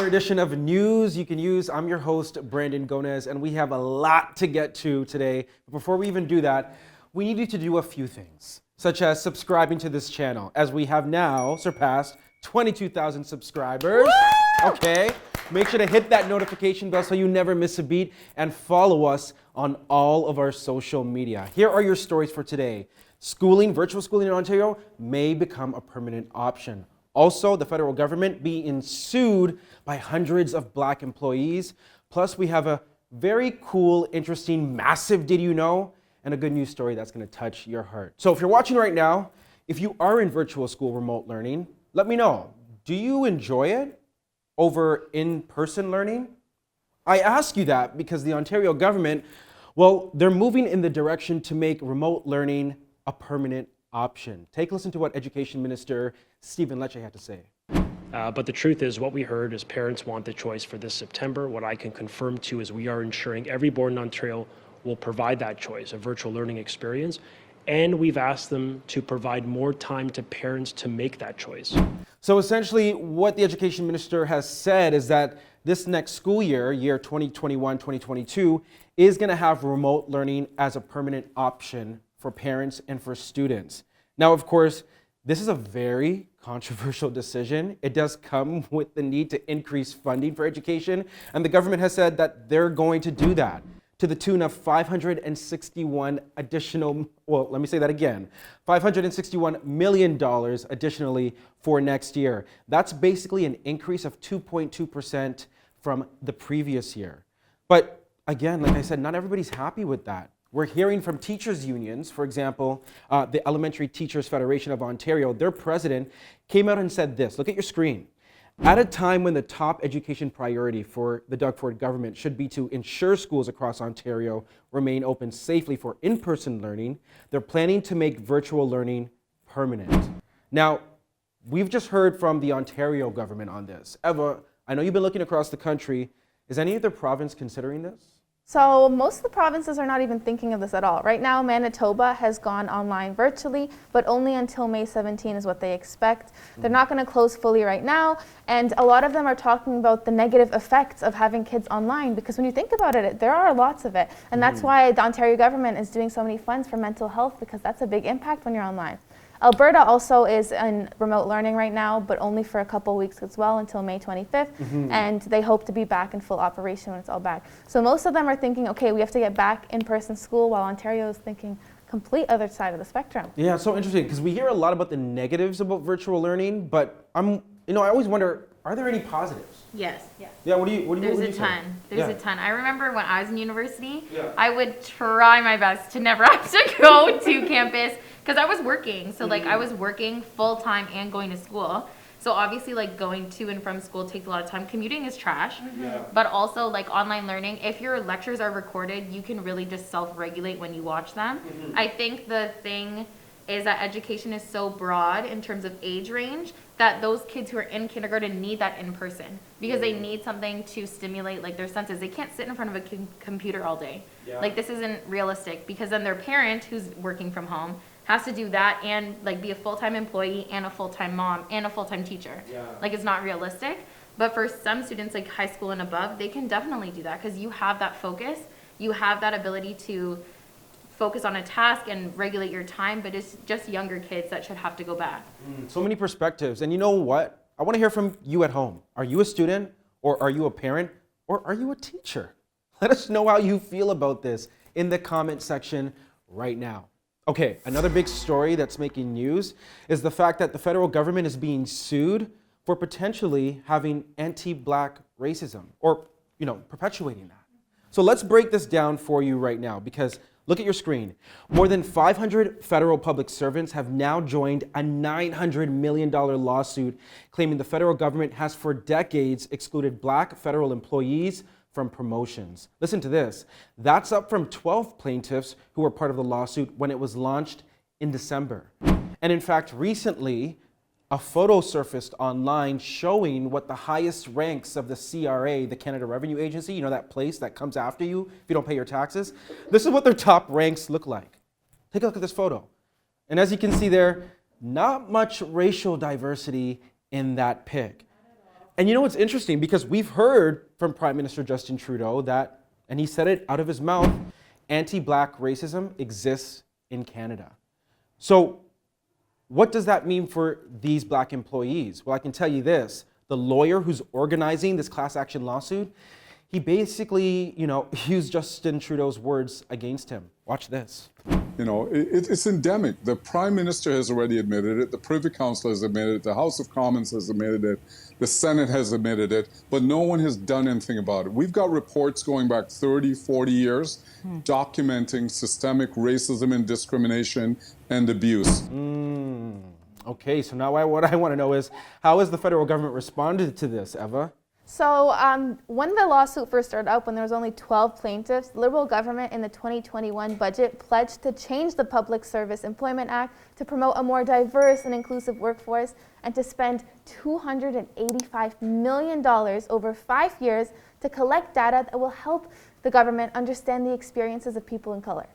edition of News You Can Use. I'm your host, Brandon Gonez, and we have a lot to get to today. But before we even do that, we need you to do a few things, such as subscribing to this channel, as we have now surpassed 22,000 subscribers. Woo! Okay, make sure to hit that notification bell so you never miss a beat, and follow us on all of our social media. Here are your stories for today. Virtual schooling in Ontario may become a permanent option. Also, the federal government being sued by hundreds of Black employees. Plus, we have a very cool, interesting, massive did you know, and a good news story that's going to touch your heart. So if you're watching right now, if you are in virtual school remote learning, let me know. Do you enjoy it over in-person learning? I ask you that because the Ontario government, well, they're moving in the direction to make remote learning a permanent option. Take a listen to what Education Minister Stephen Lecce had to say. But the truth is, what we heard is parents want the choice for this September. What I can confirm too is we are ensuring every board in Ontario will provide that choice, a virtual learning experience. And we've asked them to provide more time to parents to make that choice. So essentially, what the Education Minister has said is that this next school year, year 2021-2022, is going to have remote learning as a permanent option for parents and for students. Now, of course, this is a very controversial decision. It does come with the need to increase funding for education, and the government has said that they're going to do that to the tune of $561 million additionally for next year. That's basically an increase of 2.2% from the previous year. But again, like I said, not everybody's happy with that. We're hearing from teachers' unions, for example, the Elementary Teachers Federation of Ontario, their president came out and said this, look at your screen. At a time when the top education priority for the Doug Ford government should be to ensure schools across Ontario remain open safely for in-person learning, they're planning to make virtual learning permanent. Now, we've just heard from the Ontario government on this. Eva, I know you've been looking across the country. Is any other province considering this? So most of the provinces are not even thinking of this at all. Right now, Manitoba has gone online virtually, but only until May 17 is what they expect. They're not going to close fully right now, and a lot of them are talking about the negative effects of having kids online, because when you think about it, there are lots of it. And that's why the Ontario government is doing so many funds for mental health, because that's a big impact when you're online. Alberta also is in remote learning right now, but only for a couple weeks as well until May 25th, and they hope to be back in full operation when it's all back. So most of them are thinking, okay, we have to get back in-person school, while Ontario is thinking complete other side of the spectrum. Yeah, it's so interesting because we hear a lot about the negatives about virtual learning, but I always wonder, are there any positives? Yes. Yeah, what do you There's say? a ton. There's a ton. I remember when I was in university, Yeah. I would try my best to never have to go to campus because I was working. So like I was working full time and going to school. So obviously like going to and from school takes a lot of time. Commuting is trash, but also like online learning, if your lectures are recorded, you can really just self-regulate when you watch them. I think the thing is that education is so broad in terms of age range that those kids who are in kindergarten need that in person because they need something to stimulate like their senses. They can't sit in front of a computer all day. Like this isn't realistic because then their parent who's working from home has to do that and like be a full-time employee and a full-time mom and a full-time teacher. Like it's not realistic. But for some students like high school and above, they can definitely do that because you have that focus, you have that ability to focus on a task and regulate your time, but it's just younger kids that should have to go back. So many perspectives. And you know what? I want to hear from you at home. Are you a student, or are you a parent, or are you a teacher? Let us know how you feel about this in the comment section right now. Okay, another big story that's making news is the fact that the federal government is being sued for potentially having anti-Black racism, or, perpetuating that. So let's break this down for you right now, because look at your screen. More than 500 federal public servants have now joined a $900 million lawsuit claiming the federal government has for decades excluded Black federal employees from promotions. Listen to this. That's up from 12 plaintiffs who were part of the lawsuit when it was launched in December. And in fact, recently, a photo surfaced online showing what the highest ranks of the CRA, the Canada Revenue Agency, that place that comes after you if you don't pay your taxes. This is what their top ranks look like. Take a look at this photo. And as you can see there, not much racial diversity in that pic. And you know what's interesting? Because we've heard from Prime Minister Justin Trudeau that, and he said it out of his mouth, anti-Black racism exists in Canada. So what does that mean for these Black employees? Well, I can tell you this. The lawyer who's organizing this class action lawsuit, he basically, used Justin Trudeau's words against him. Watch this. It's endemic. The Prime Minister has already admitted it. The Privy Council has admitted it. The House of Commons has admitted it. The Senate has admitted it. But no one has done anything about it. We've got reports going back 30, 40 years documenting systemic racism and discrimination and abuse. Okay, so now what I want to know is, how has the federal government responded to this, Eva? So when the lawsuit first started out, when there was only 12 plaintiffs, the Liberal government in the 2021 budget pledged to change the Public Service Employment Act to promote a more diverse and inclusive workforce and to spend $285 million over 5 years to collect data that will help the government understand the experiences of people of color.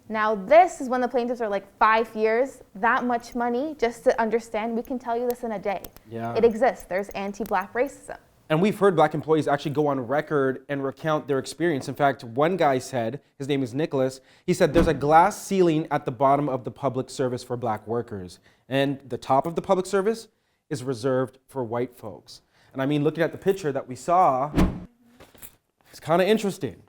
Now this is when the plaintiffs are like 5 years, that much money just to understand. We can tell you this in a day. Yeah. It exists. There's anti-Black racism. And we've heard Black employees actually go on record and recount their experience. In fact, one guy said, his name is Nicholas, he said there's a glass ceiling at the bottom of the public service for Black workers. And the top of the public service is reserved for white folks. And I mean, looking at the picture that we saw, it's kind of interesting.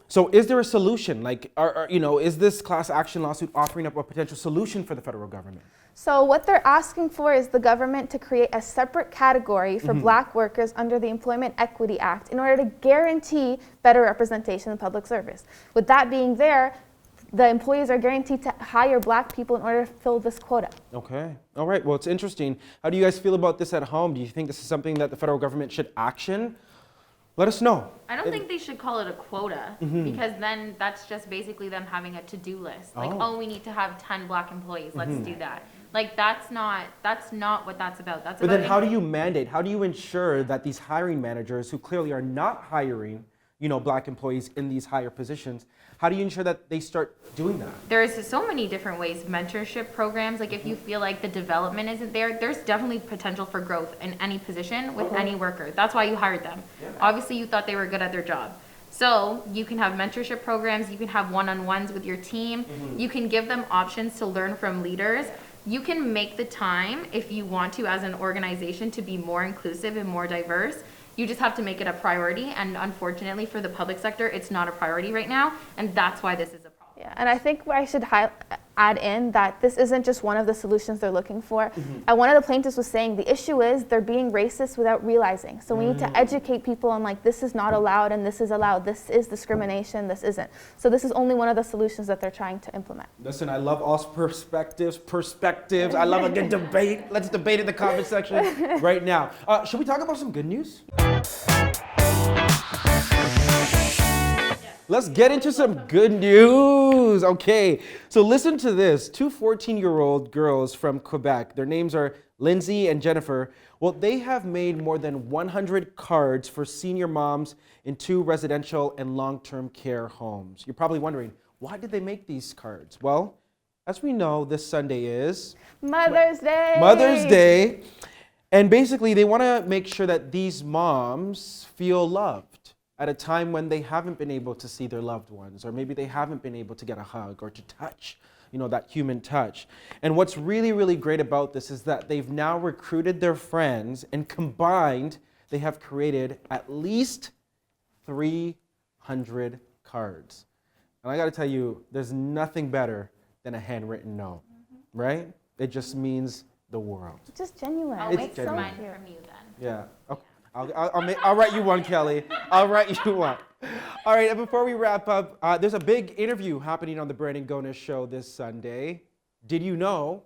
So is there a solution? Like, is this class action lawsuit offering up a potential solution for the federal government? So what they're asking for is the government to create a separate category for Black workers under the Employment Equity Act in order to guarantee better representation in public service. With that being there, the employees are guaranteed to hire Black people in order to fill this quota. Okay. All right. Well, it's interesting. How do you guys feel about this at home? Do you think this is something that the federal government should action? Let us know. I don't think they should call it a quota because then that's just basically them having a to-do list. Like, oh, we need to have 10 Black employees. Let's do that. Like, that's not what that's about. That's But about then how do you mandate, how do you ensure that these hiring managers who clearly are not hiring, Black employees in these higher positions, how do you ensure that they start doing that? There's so many different ways. Mentorship programs, like if you feel like the development isn't there, there's definitely potential for growth in any position with any worker. That's why you hired them. Yeah. Obviously, you thought they were good at their job. So you can have mentorship programs, you can have one-on-ones with your team, you can give them options to learn from leaders. You can make the time, if you want to, as an organization, to be more inclusive and more diverse. You just have to make it a priority, and unfortunately for the public sector, it's not a priority right now, and that's why this is a problem. Yeah, and I think I should add in that this isn't just one of the solutions they're looking for. And one of the plaintiffs was saying the issue is they're being racist without realizing. So we need to educate people on like, this is not allowed and this is allowed. This is discrimination, this isn't. So this is only one of the solutions that they're trying to implement. Listen, I love all perspectives. I love a good debate. Let's debate in the comment section right now. Should we talk about some good news? Let's get into some good news. Okay, so listen to this. Two 14-year-old girls from Quebec, their names are Lindsay and Jennifer. Well, they have made more than 100 cards for senior moms in 2 residential and long-term care homes. You're probably wondering, why did they make these cards? Well, as we know, this Sunday is Mother's Day. Mother's Day. And basically, they want to make sure that these moms feel loved at a time when they haven't been able to see their loved ones, or maybe they haven't been able to get a hug or to touch, that human touch. And what's really, really great about this is that they've now recruited their friends, and combined, they have created at least 300 cards. And I gotta tell you, there's nothing better than a handwritten note, right? It just means the world. It's just genuine. I'll wait for mine from you then. Yeah. Okay. I'll write you one, Kelly. I'll write you one. All right, and before we wrap up, there's a big interview happening on the Brandon Gonez show this Sunday. Did you know?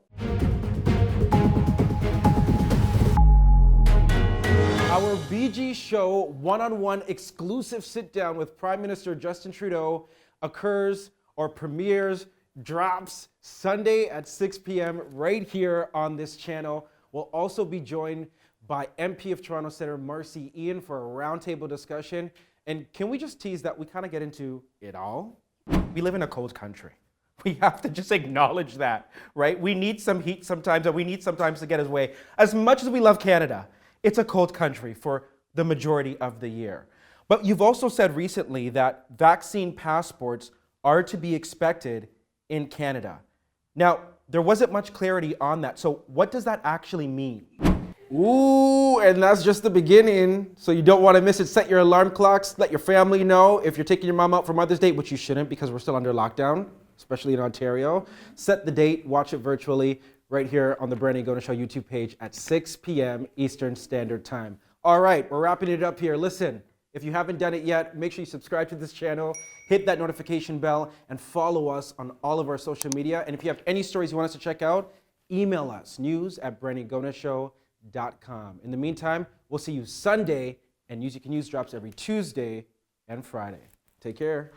Our BG show one-on-one exclusive sit-down with Prime Minister Justin Trudeau occurs or premieres, drops Sunday at 6 p.m. right here on this channel. We'll also be joined by MP of Toronto Senator Marcy Ian for a roundtable discussion. And can we just tease that we kind of get into it all? We live in a cold country. We have to just acknowledge that, right? We need some heat sometimes, and we need sometimes to get his way. As much as we love Canada, it's a cold country for the majority of the year. But you've also said recently that vaccine passports are to be expected in Canada. Now, there wasn't much clarity on that. So what does that actually mean? Ooh, and that's just the beginning. So you don't want to miss it. Set your alarm clocks. Let your family know if you're taking your mom out for Mother's Day, which you shouldn't because we're still under lockdown, especially in Ontario. Set the date, watch it virtually right here on the Brandon Gonez Show YouTube page at 6 p.m. Eastern Standard Time. All right, we're wrapping it up here. Listen, if you haven't done it yet, make sure you subscribe to this channel, hit that notification bell, and follow us on all of our social media. And if you have any stories you want us to check out, email us, news@brandongonezshow.com. In the meantime, we'll see you Sunday, and News You Can Use drops every Tuesday and Friday. Take care.